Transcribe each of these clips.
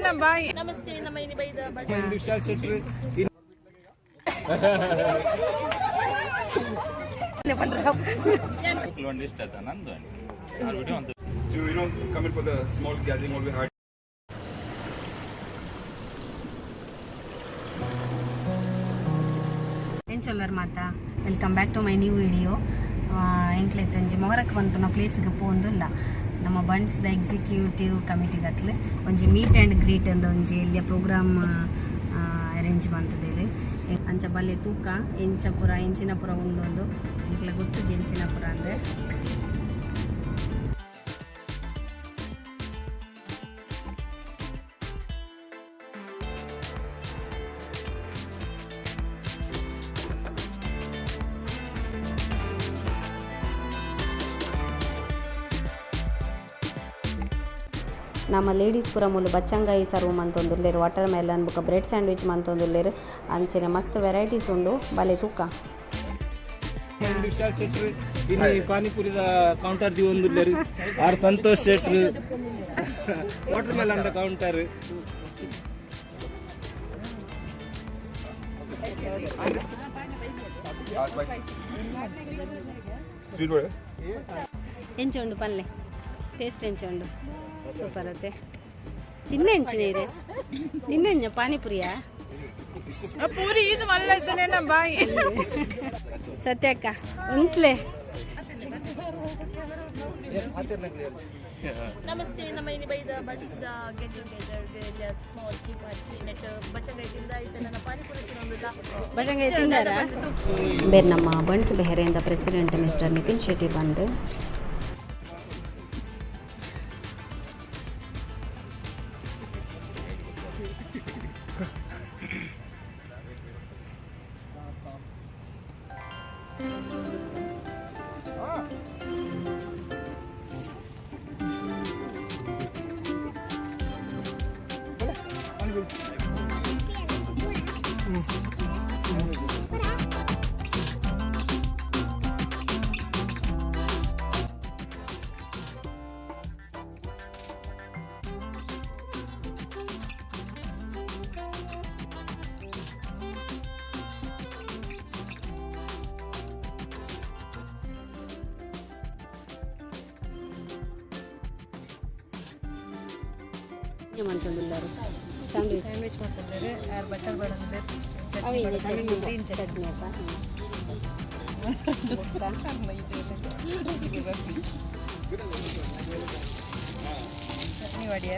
ನಮಸ್ತೆ ನಮ್ಮ ಇಲ್ಲಿ ಬೈದ ವಿಶಾಲ್ ಶೆಟ್ರು coming for the small gathering what we had. ಎಂಚೊಲ್ಲರ್ ಮಾತಾ welcome back to my new video. ಎಂಕ್ಲೆತ್ತಂಜಿ ಮೊಹರಕ್ಕೆ ಬಂತು ಪ್ಲೇಸ್ಗೆ ಪೋಂದುಲ್ಲ ನಮ್ಮ ಬಂಡ್ಸ್ದ ಎಕ್ಸಿಕ್ಯೂಟಿವ್ ಕಮಿಟಿ ದಕ್ಲೆ ಒಂಜಿ ಮೀಟ್ ಆ್ಯಂಡ್ ಗ್ರೀಟ್ ಅಂದ ಒಂಜಿ ಎಲ್ಲಿಯ ಪ್ರೋಗ್ರಾಮ್ ಅರೇಂಜ್ ಮಾಡ್ತದೇರಿ. ಅಂಚ ಬಲ್ಲೆ ತೂಕ ಎಂಚಪುರ ಎಂಚಿನಪುರ ಉಂಡೊಂದು ಎಂಕ್ಲೆ ಗೊತ್ತು ಎಂಚಿನಪುರ ಅಂದರೆ ನಮ್ಮ ಲೇಡೀಸ್ ಪೂರ ಮೂಲು ಬಚ್ಚಂಗಾಯಿ ಸರ್ವ್ ಮಂತೊಂದುಲ್ಲೇರು, ವಾಟರ್ ಮೆಲನ್ ಬುಕ್ಕ ಬ್ರೆಡ್ ಸ್ಯಾಂಡ್ವಿಚ್ ಮಂತೊಂದುಲ್ಲೇರು. ಅಂಚನೆ ಮಸ್ತ್ ವೆರೈಟೀಸ್ ಉಂಡು ಬಲೆ ತೂಕ. ವಿಶಾಲ್ ಶೆಟ್ರು ಇಲ್ಲಿ ಪಾನಿಪುರಿದ ಕೌಂಟರ್ ದಿ ಒಂದುಲ್ಲೇರು. ಆರ್ ಸಂತೋಷ್ ಶೆಟ್ರು ವಾಟರ್ ಮೆಲನ್ ದ ಕೌಂಟರ್. ಎಂಚುಂಡು ಪಲ್ಲೆ ಟೇಸ್ಟ್ ಎಂಚುಂಡು ಸೂಪರ್ ಅತ್ತೆ. ತಿನ್ನ ಎಂಚಿನ ನಿನ್ನೆಂಜ ಪಾನಿಪುರಿಯಾ ಪೂರಿ ಇದು ಮಲ್ಲೈತನೆ ನಮ್ಮ ಬಾಯಿ ಸತ್ಯಕ್ಕ ಉಂಟ್ಲೆ. ನಮಸ್ತೆ ನಮ್ಮ ಇಲ್ಲಿ ಬೈದ ಬಡಿಸಿದ ಗೆಟ್ ಟುಗೆದರ್ ಸ್ಮಾಲ್ ಕೀಪ್ ನೆಟ್ ಬಚಂಗಾಯಿ ತಿಂದ ಆಯ್ತು ನನ್ನ ಪಾನಿಪುರಿ ತಿನ್ನೋದಿಲ್ಲ ಬಚಂಗಾಯಿ ತಿಂದಾರ ಬೇರೆ. ನಮ್ಮ ಬಂಡ್ಸ್ ಬೆಹರೆಯಿಂದ ಪ್ರೆಸಿಡೆಂಟ್ ಮಿಸ್ಟರ್ ನಿತಿನ್ ಶೆಟ್ಟಿ ಬಂದು ಮಾಡ್ಕೊಂಡಿದ್ದಾರೆ. ಸ್ಯಾಂಡ್ವಿಚ್ ಮಾಡ್ಕೊಂಡಿದ್ದಾರೆ. ಯಾರು ಬಟರ್ ಬೇಡ ಗ್ರೀನ್ ಚಟ್ನಿ ಅಪ್ಪ ಚಟ್ನಿ ಮಾಡಿ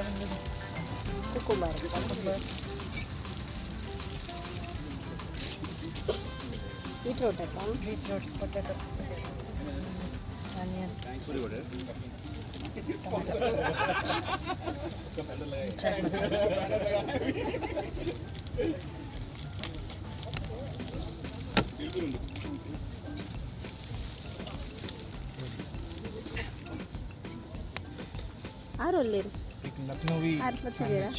ಕುಕುಂಬರ್ ಬೀಟ್ರೋಟ್ ಅಪ್ಪ ಬೀಟ್ರೋಟ್ ಪೊಟ್ಯಾಟೊ ಆನಿಯನ್ ಆರೊಲ್ಲೇರು ಆರು ಬರ್ತಿದ್ದೀರಾ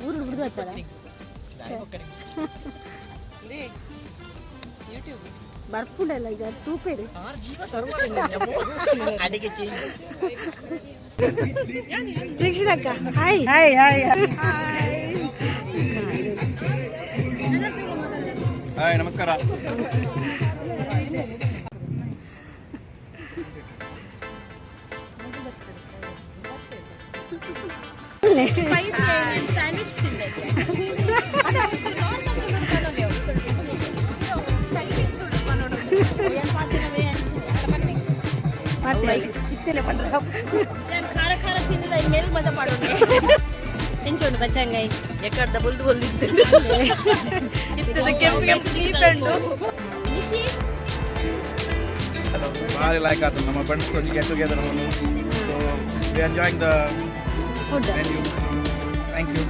ಊರು ಹುಡುಗ ಹತ್ತಾರ ಬರ್ಪುಂಡಲ್ಲ ಈಗ ತೂಪೇರಿ ಪ್ರೀಕ್ಷಿತಕ್ಕ ಹಾಯ್ ಹಾಯ್ ಹಾಯ್ ಹಾಯ್ ನಮಸ್ಕಾರ. ಸ್ಯಾಂಡ್ವಿಚ್ ತಿಂದೆ ಖಾರ ಖಾರ ತಿಂದಿಲ್ಲ ಇನ್ನೇನು ಮಜಾ ಮಾಡೋಣ. ಎಂಚೋಡು ಬಚ್ಚಂಗಾಯಿ ಎಕ್ಕಡ್ದ ಬುಲ್ದು ಬಲ್ದಿತ್ತು ಇತ್ತದ ಕೆಂಪು ಕೆಂಪು ನೀಪಂಡು ಭಾರಿ ಲೈಕ್ ಆಯ್ತು ನಮ್ಮ ಫ್ರೆಂಡ್ಸ್ ಕೊಂಡು get together. So we enjoying the menu. Thank you.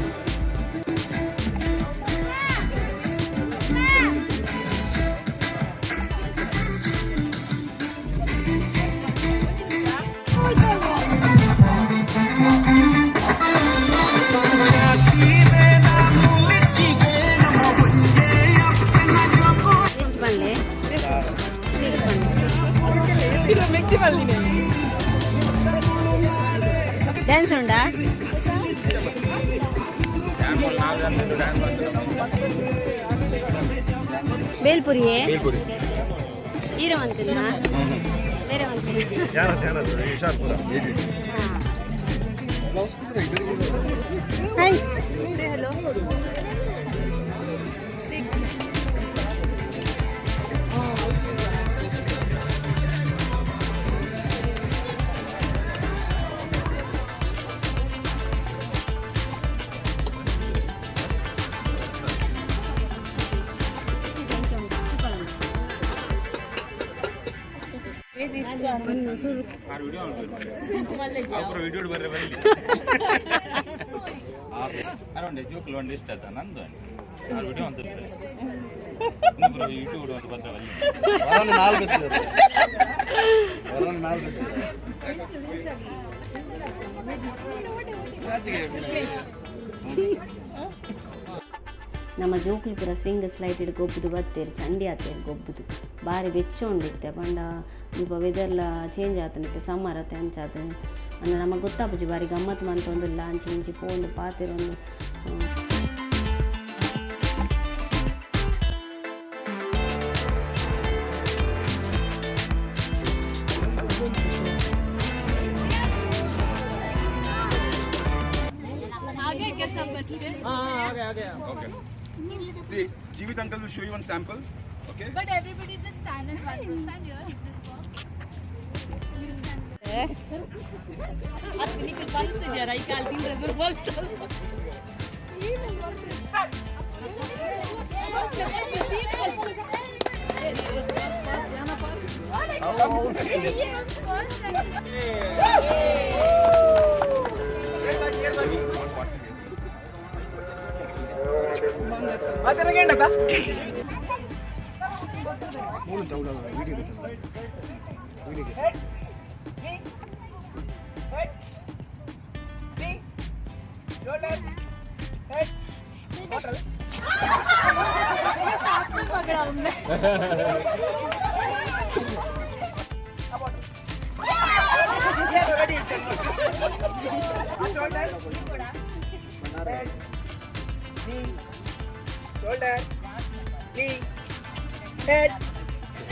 Dance ಉಂಡಾ? ಬೇಲ್ಪುರಿಯೇ ಈರವಂತಿಲ್ಲ ಬೇರೆ ಜೋಕ್ಲು ಒಂದು ಇಷ್ಟ ಆಯ್ತಾ ನಂದು ವಿಡಿಯೋ ಅಂತ ಯೂಟ್ಯೂಬ್ ಅಂತ ಬಂದ ನಮ್ಮ ಜೋಕ್ಲಿಪುರ ಸ್ವಿಂಗ್ ಸ್ಲೈಡ್ ಗೊಬ್ಬುದು ಬತ್ತೇರು ಚಂಡಿ ಆತೇರು ಗೊಬ್ಬುದು ಬಾರಿ ಬೆಚ್ಚ ಉಂಡಿತ್ತೆ ಪಂಡ ಸ್ವಲ್ಪ ವೆದರ್ಲ ಚೇಂಜ್ ಆತನಿತ್ತೆ ಸಮ್ಮರ್ ಆತೆ ಅಂಚಾತ ಅಂದ್ರೆ ನಮಗೆ ಗೊತ್ತಾಪುಜಿ ಬಾರಿ ಗಮ್ಮತ್ತು ಮಂತೊಂದಿಲ್ಲ ಅಂಚಿ ಇಂಚಿ ಪೋಂದು ಪಾತಿರೊಂದು Okay. See, Jeevit uncle will show you one sample. Okay. But everybody just stand in one room. Stand here. Shoulder, knee, head,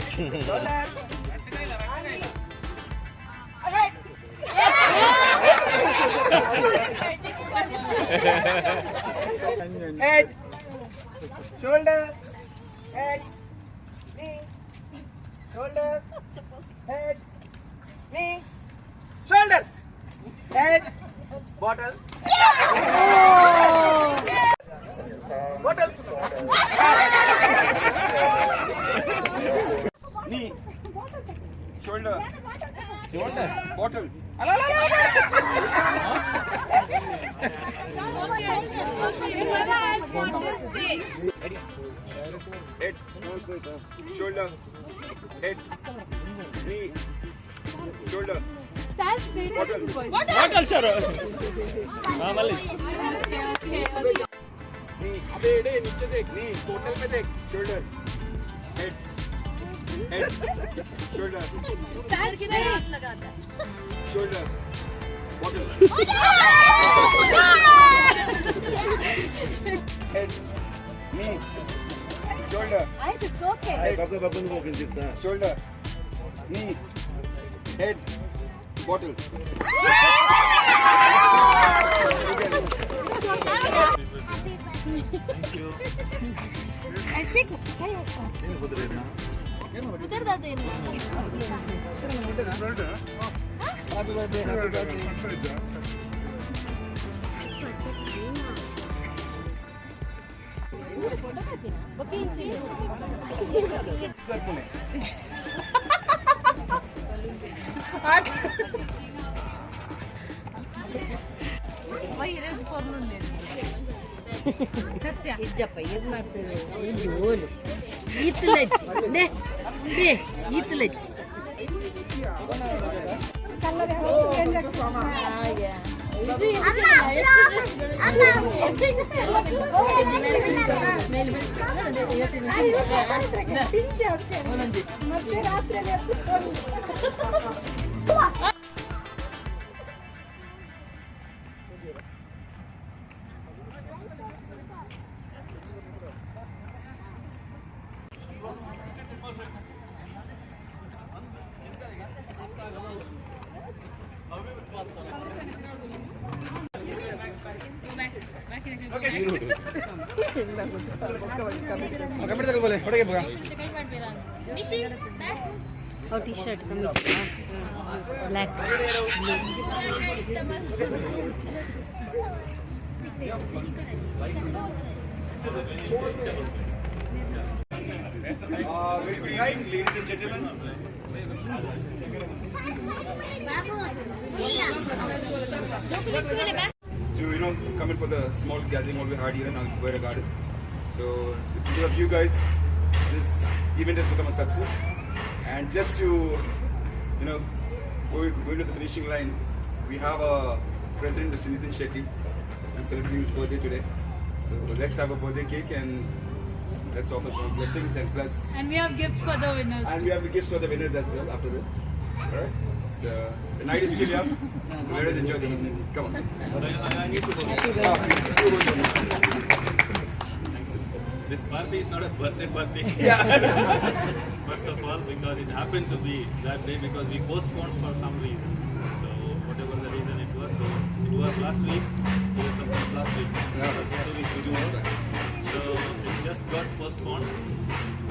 shoulder, head, shoulder, head, knee, shoulder, head, knee, shoulder, head, bottle. Bottle. Knee. Shoulder. Shoulder. Bottle. Head. Shoulder. Head. Knee. Shoulder. Stand straight. Bottle. Bottle, sir. Knee. अबे नीचे देख knee. Total में देख. Shoulder. Head. Head. Shoulder. Stand straight. हाथ लगाता है. Shoulder. Bottle. Head. Knee. Shoulder. It's okay. Shoulder. Knee. Head. Bottle. उधर दादे ಸತ್ಯ ಇಜ್ಜಪ್ಪ ಇದು ಮಾಡ್ತೇವೆ ಜೋಲು ಈತಲಚ್ಚಿ ನೇ ದೇ ಈತಲಚ್ಚಿ ಕಮಿಟಿ ತಗೊಳ್ಳಿ ಹೊರಗೆ ಬಾ T shirt committee black Very good guys, ladies and gentlemen. To come in for the small gathering what we had here in Alcubera Garden. So to a few guys, this event has become a success. And just to go into the finishing line, we have a President Mr. Nitin Shetty who's celebrating his birthday today. So let's have a birthday cake and let's offer some blessings and plus. And we have gifts for the winners. And we have the gifts for the winners as well after this. Alright? So the night is still young. So let us enjoy the evening. Come on. I need to go. This party is not a birthday. First of all, because it happened to be that day because we postponed for some reason. So whatever the reason it was, so it was last week. It was sometime last week. 2 weeks before. So it just got postponed.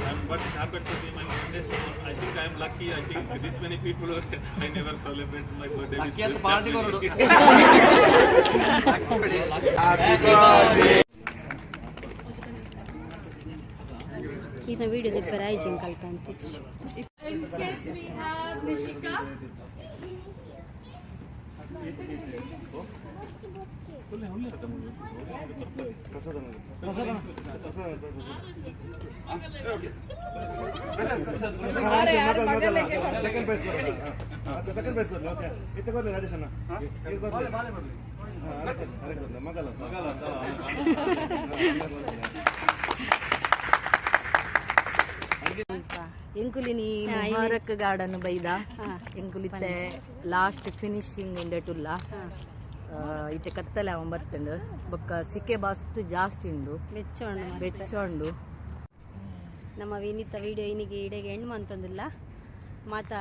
And what happened to be my birthday, so I think I am lucky. I think this many people, I never celebrate my birthday with this many. Happy birthday. ಈಗಿನ ವಿಡಿಯೋದ ಪ್ರೈಜಿಂಗ್ ಕಲ್ಪಂತ In kids we have Nishika. Second prize ಕೊಡ್ಲಿ okay ಇತ್ತ ಕೊಡ್ಲಿ ರಾಜೇಶ್ ಅಣ್ಣ ಮಗಲ ಎಂಕುಲಿನಿ Mubarak garden ಬೈದ ಎಂಕುಲಿತ್ತೆ last finishing ಇಂಡೆಟುಲ್ಲ ಇತ್ತೆ ಕತ್ತಲೆ ಅವನ್ ಬತ್ತಂಡು ಬೊಕ್ಕ ಸಿಕ್ಕೆ ಬಸ್ತ್ ಜಾಸ್ತಿ ಉಂಡು ಬೆಚ್ಚೊಂಡು ನಮ್ಮ ವಿನೀತ ವಿಡಿಯೋ ಇನಿಗೆ ಇಡೆಗೆ ಎಂಡ್ ಮಂತಂದಿಲ್ಲ ಮಾತ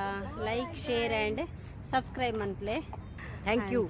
ಲೈಕ್ ಶೇರ್ ಆ್ಯಂಡ್ ಸಬ್ಸ್ಕ್ರೈಬ್ ಮನ್ಪ್ಲೆ ಥ್ಯಾಂಕ್ ಯು